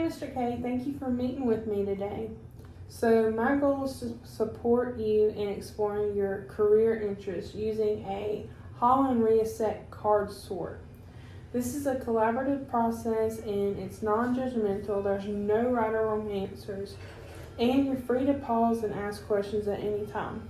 Mr. K. Thank you for meeting with me today. So my goal is to support you in exploring your career interests using a Hollands RIASEC card sort. This is a collaborative process and it's non-judgmental. There's no right or wrong answers. And you're free to pause and ask questions at any time.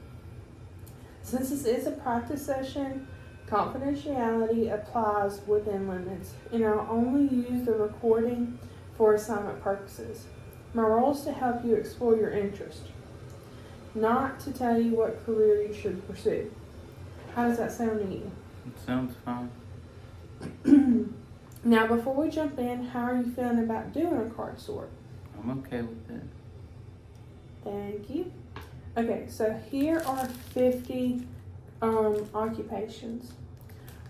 Since this is a practice session, confidentiality applies within limits, and I'll only use the recording for assignment purposes. My role is to help you explore your interest, not to tell you what career you should pursue. How does that sound to you? It sounds fine. Now, before we jump in, how are you feeling about doing a card sort? I'm okay with it. Thank you. Okay, so here are 50 occupations.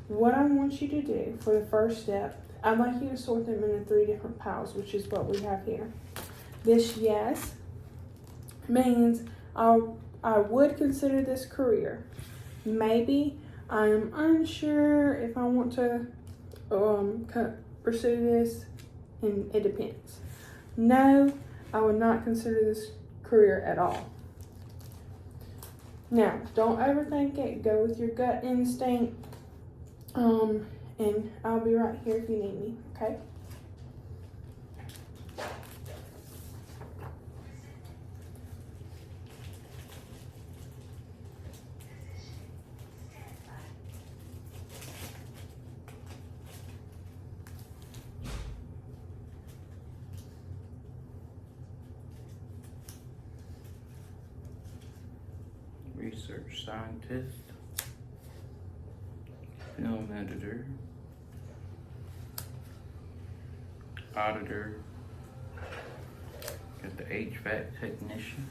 What I want you to do for the first step, I'd like you to sort them into 3 different piles, which is what we have here. This yes means I would consider this career. Maybe I am unsure if I want to pursue this, and it depends. No, I would not consider this career at all. Now, don't overthink it. Go with your gut instinct. And I'll be right here if you need me, okay? Research scientist, film editor, auditor, got the HVAC technician,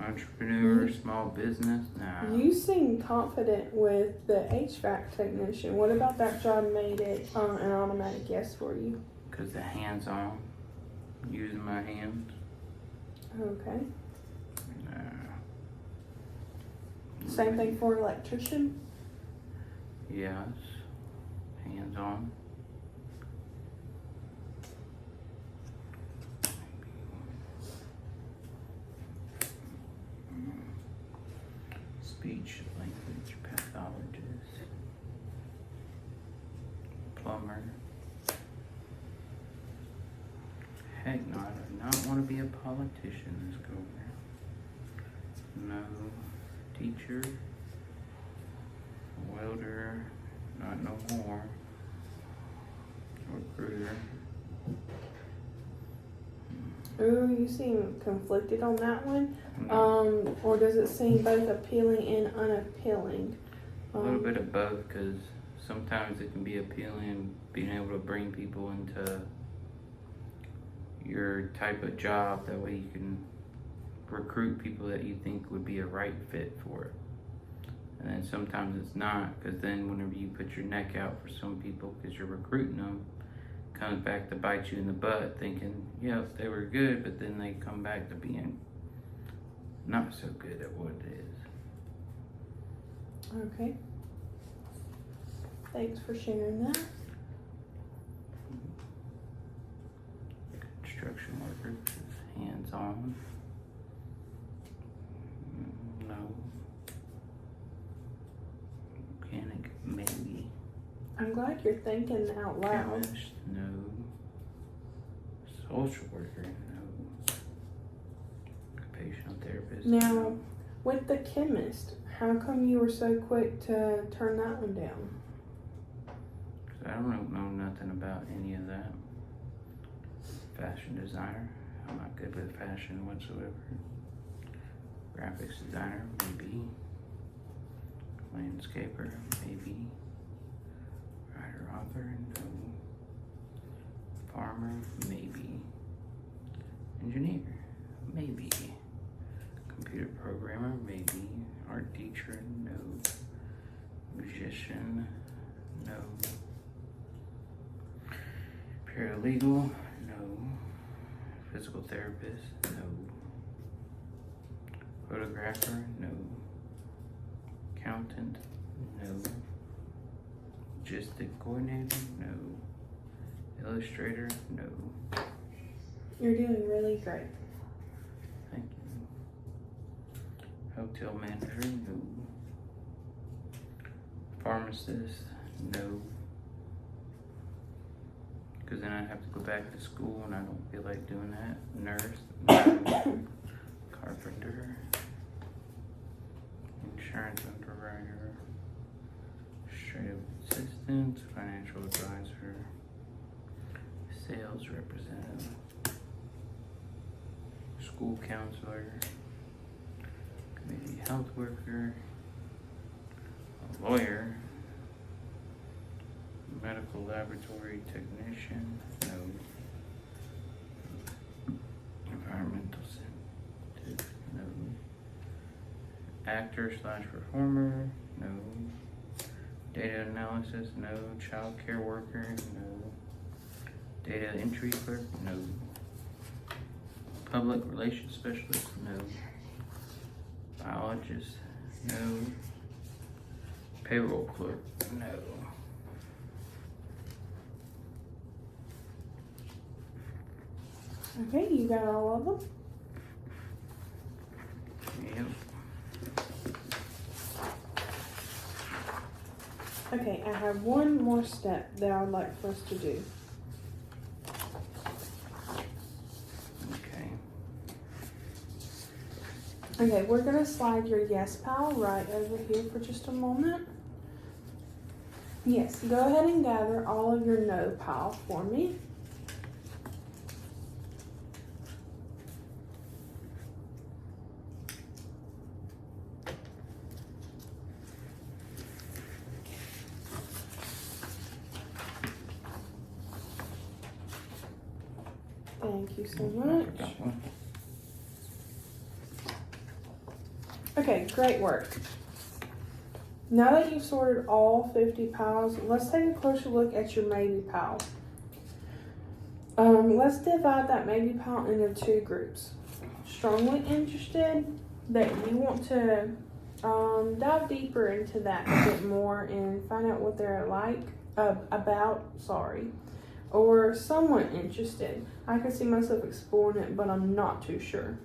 entrepreneur, small business. Nah. You seem confident with the HVAC technician. What about that job made it an automatic yes for you? Because the hands-on, using my hands. Okay. Nah. Same thing for electrician? Yes. Hands-on. Speech language pathologist. Plumber. Heck no, I do not want to be a politician this go around. No. Teacher. Welder. Not no more. Recruiter. Ooh, you seem conflicted on that one. No. Or does it seem both appealing and unappealing? A little bit of both, because sometimes it can be appealing being able to bring people into your type of job. That way you can recruit people that you think would be a right fit for it. And then sometimes it's not, because then whenever you put your neck out for some people because you're recruiting them, it comes back to bite you in the butt thinking, yeah, they were good, but then they come back to being not so good at what it is. Okay. Thanks for sharing that. Construction worker is hands-on. No. Mechanic, maybe. I'm glad you're thinking out loud. Chemist, no. Social worker, no. Occupational therapist. Now, no. with the chemist, how come you were so quick to turn that one down? 'Cause I don't know nothing about any of that. Fashion designer, I'm not good with fashion whatsoever. Graphics designer, maybe. Landscaper, maybe. Writer, author, no. Farmer, maybe. Engineer, maybe. Computer programmer, maybe. Art teacher, no. Musician, no. Paralegal, no. Physical therapist, no. Photographer, no. Accountant, no. Logistic coordinator, no. Illustrator, no. You're doing really great. Thank you. Hotel manager, no. Pharmacist, no. Because then I have to go back to school and I don't feel like doing that. Nurse, no. Carpenter, insurance underwriter, administrative assistant, financial advisor, sales representative, school counselor, community health worker, a lawyer, medical laboratory technician, no. Environmental scientist, no. Actor/performer, no. Data analysis, no. Child care worker, no. Data entry clerk, no. Public relations specialist, no. Biologist, no. Payroll clerk, no. Okay, you got all of them? Yep. Okay, I have one more step that I'd like for us to do. Okay. Okay, we're gonna slide your yes pile right over here for just a moment. Yes, go ahead and gather all of your no pile for me. Thank you so much. Okay, great work. Now that you've sorted all 50 piles, let's take a closer look at your maybe pile. Let's divide that maybe pile into two groups. Strongly interested, that you want to dive deeper into that a bit more and find out what they're or somewhat interested. I can see myself exploring it, but I'm not too sure.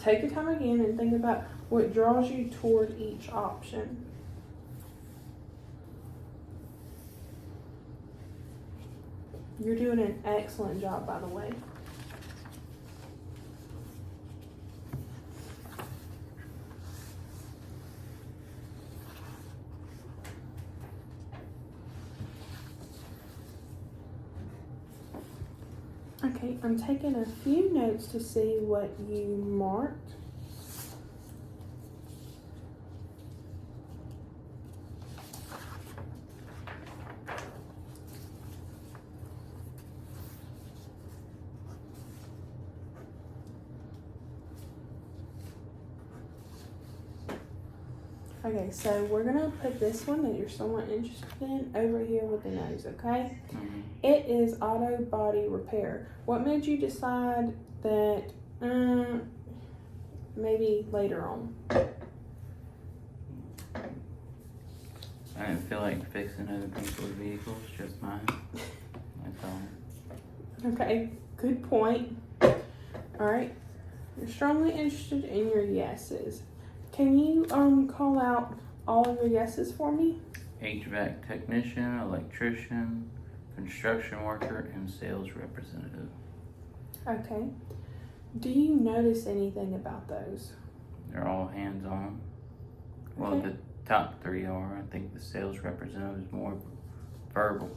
Take your time again and think about what draws you toward each option. You're doing an excellent job, by the way. Okay, I'm taking a few notes to see what you marked. Okay, so we're gonna put this one that you're somewhat interested in over here with the nose, okay? Mm-hmm. It is auto body repair. What made you decide that maybe later on? I didn't feel like fixing other people's vehicles, just mine. That's all. Okay, good point. All right, you're strongly interested in your yeses. Can you call out all of your yeses for me? HVAC technician, electrician, construction worker, and sales representative. Okay. Do you notice anything about those? They're all hands-on. Well, Okay. the top three are. I think the sales representative is more verbal.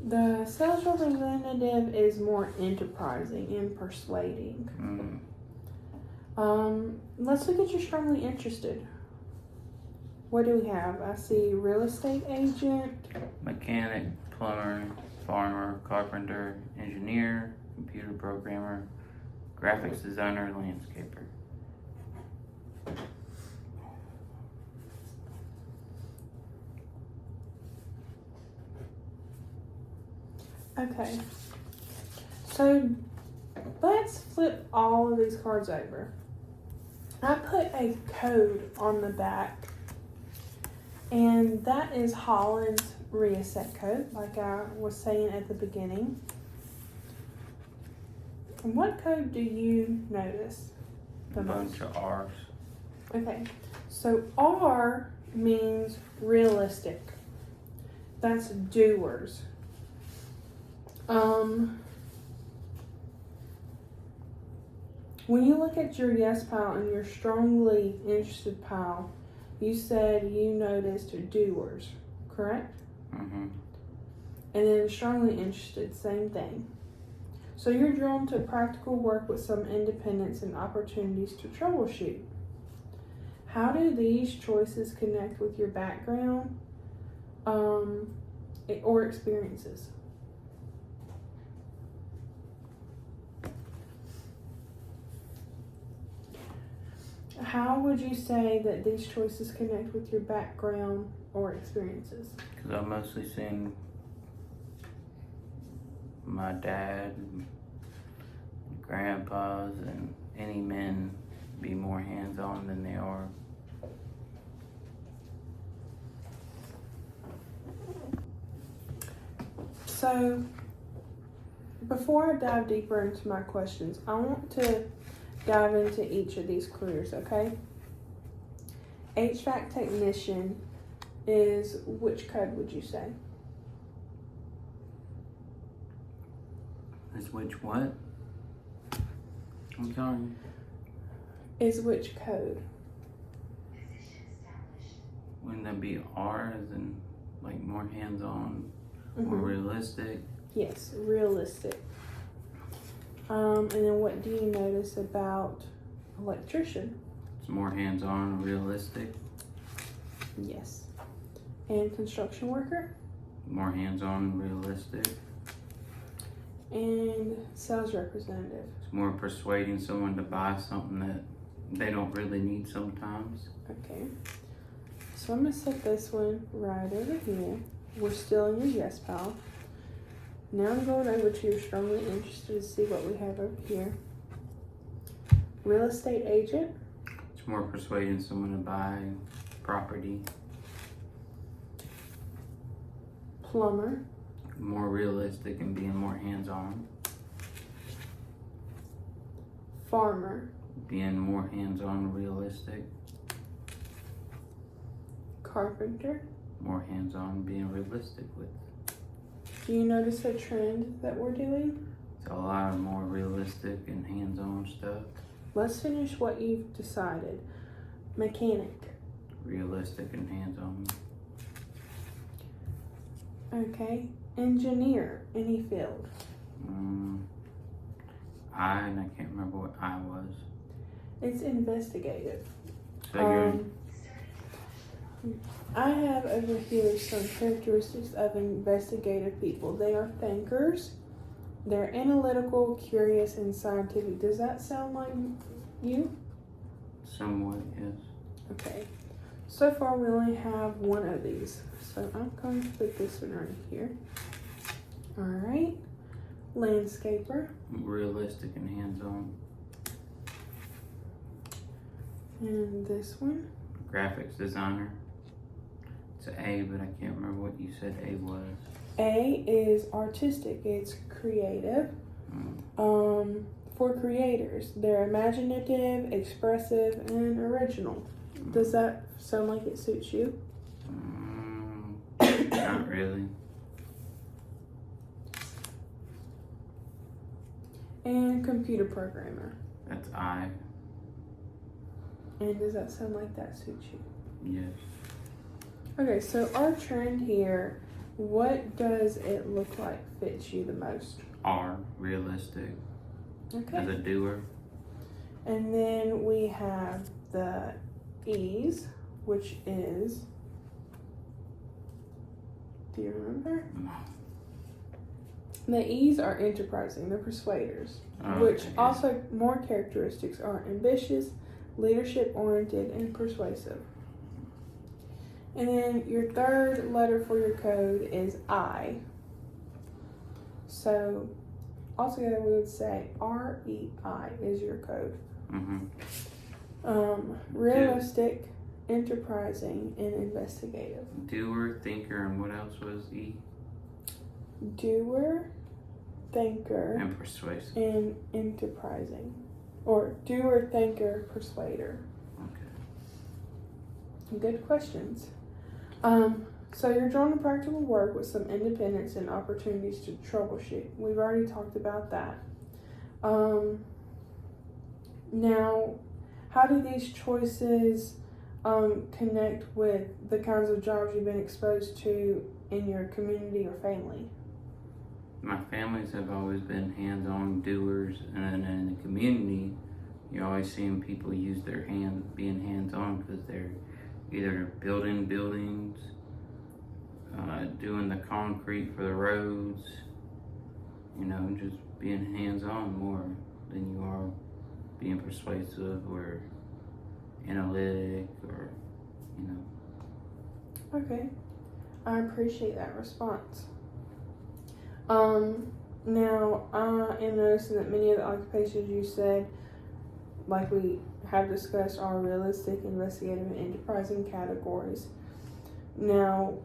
The sales representative is more enterprising and persuading. Mm. Let's look at your strongly interested. What do we have? I see real estate agent. Mechanic, plumber, farmer, carpenter, engineer, computer programmer, graphics designer, landscaper. Okay. So let's flip all of these cards over. I put a code on the back, and that is Hollands RIASEC code, like I was saying at the beginning. What code do you notice the A most? bunch of R's. Okay, so R means realistic. That's doers. When you look at your yes pile and your strongly interested pile, you said you noticed doers, correct? Mm-hmm. And then strongly interested, same thing. So you're drawn to practical work with some independence and opportunities to troubleshoot. How do these choices connect with your background or experiences? How would you say that these choices connect with your background or experiences? Because I've mostly seen my dad, and grandpas, and any men be more hands-on than they are. So, before I dive deeper into my questions, I want to dive into each of these careers, okay? HVAC technician is which code would you say? Is which what? I'm sorry. Is which code? Wouldn't that be R as in like more hands-on, more realistic? Yes, realistic. And then what do you notice about electrician? It's more hands-on, realistic. Yes. And construction worker? More hands-on, realistic. And sales representative? It's more persuading someone to buy something that they don't really need sometimes. Okay. So I'm going to set this one right over here. We're still in your yes pile. Now I'm going over to your strongly interested to see what we have over here. Real estate agent. It's more persuading someone to buy property. Plumber. More realistic and being more hands-on. Farmer. Being more hands-on, realistic. Carpenter. More hands-on, being realistic with. Do you notice a trend that we're doing? It's a lot of more realistic and hands-on stuff. Let's finish what you've decided. Mechanic. Realistic and hands-on. Okay. Engineer. Any field. And I can't remember what I was. It's investigative. So you're I have over here some characteristics of investigative people. They are thinkers. They're analytical, curious, and scientific. Does that sound like you? somewhat, yes. Okay. So far we only have one of these. So I'm going to put this one right here. Alright. Landscaper. Realistic and hands-on. And this one. Graphics designer. It's an A, but I can't remember what you said A was. A is artistic. It's creative. For creators, they're imaginative, expressive, and original. Does that sound like it suits you? Not really. And computer programmer. That's I. And does that sound like that suits you? Yes. Okay, so our trend here, what does it look like fits you the most? R. Realistic. Okay. As a doer. And then we have the E's, which is, do you remember? No. The E's are enterprising, they're persuaders, Oh, which okay. also more characteristics are ambitious, leadership oriented, and persuasive. And then your third letter for your code is I. So altogether we would say REI is your code. Mm-hmm. Realistic enterprising, and investigative. Doer, thinker, and what else was E? Doer, thinker, And persuasive. and enterprising. Or doer, thinker, persuader. Okay. Good questions. So you're drawn to practical work with some independence and opportunities to troubleshoot. We've already talked about that. Now, how do these choices connect with the kinds of jobs you've been exposed to in your community or family? My families have always been hands-on doers, and then in the community, you're always seeing people use their hands, being hands-on, because they're either building buildings, doing the concrete for the roads, just being hands-on more than you are being persuasive or analytic or. Okay, I appreciate that response. Now I am noticing that many of the occupations you said, like we have discussed, are realistic, investigative, and enterprising categories. Now,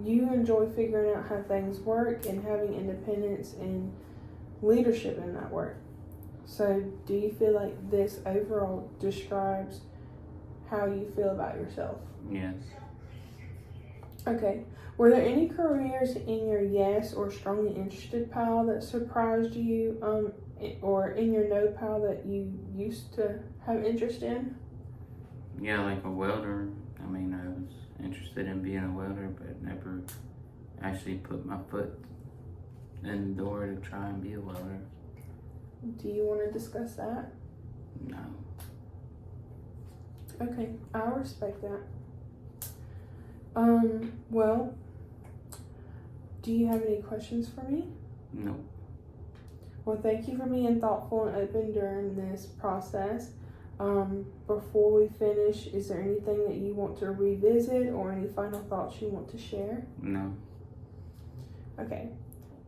you enjoy figuring out how things work and having independence and leadership in that work. So, do you feel like this overall describes how you feel about yourself? Yes. Okay. Were there any careers in your yes or strongly interested pile that surprised you, or in your no pile that you used to have interest in? Yeah, like a welder. I was interested in being a welder, but never actually put my foot in the door to try and be a welder. Do you want to discuss that? No. Okay, I respect that. Well, do you have any questions for me? No. Well, thank you for being thoughtful and open during this process. Before we finish, is there anything that you want to revisit or any final thoughts you want to share? No. Okay.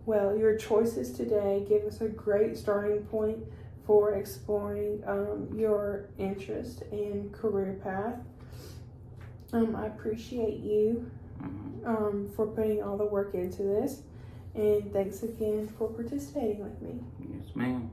Well, your choices today give us a great starting point for exploring your interest and career path. I appreciate you for putting all the work into this, and thanks again for participating with me. Yes, ma'am.